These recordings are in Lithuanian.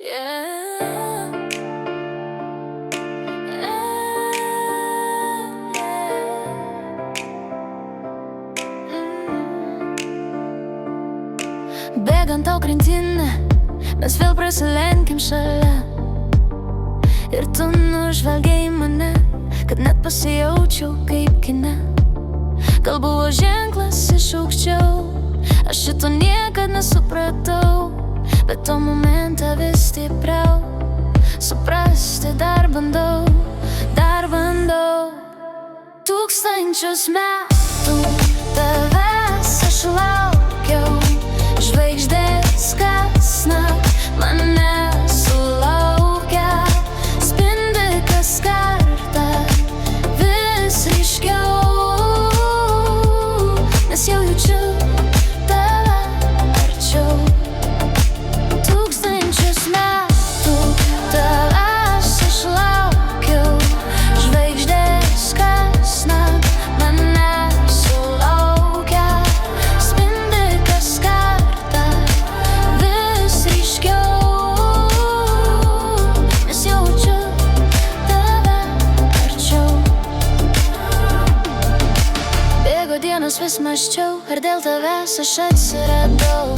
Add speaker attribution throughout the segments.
Speaker 1: Bėgant tau krantine, mes vėl prasilenkim šalia. Ir tu nužvelgei mane, kad net pasijaučiau kaip kine. Gal buvo ženklas iš aukščiau, aš šito niekad nesupratau, bet to momentą vis stipriau suprasti dar bandau, dar bandau. Tūkstančius metų tavęs aš laukiau, žvaigždės kasnakt mane sulaukia, spindi kas kartą vis ryškiau, nes jau jaučiu tave arčiau. Tūkstančius metų tavęs aš laukiau, žvaigždės kasnakt mane sulaukia, spindi kas kartą vis ryškiau, nes jaučiu tave arčiau. Bėgo dienos, vis mąsčiau, ar dėl tavęs aš atsiradau,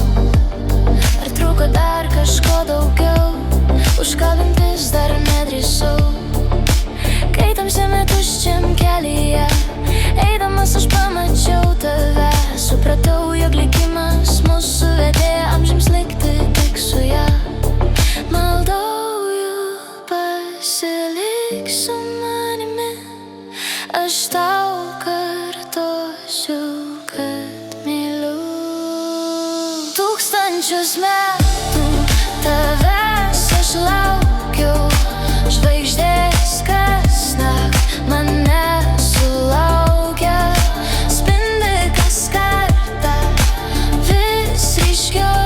Speaker 1: ar trūko dar kažko daugiau, užkalbintis dar nedrįsau. Kai tamsiame tuščiam kelyje eidamas aš pamačiau tave, supratau, jog likimas mūsų vedė amžiams likti tik su ja. Maldauju, pasilik su manimi, aš tau kartosiu, kad myliu. Tūkstančius metų tavęs aš laukiau, žvaigždės kasnakt mane sulaukia, spindi kas kartą vis ryškiau,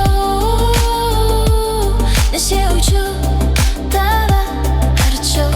Speaker 1: nes jaučiu tave arčiau.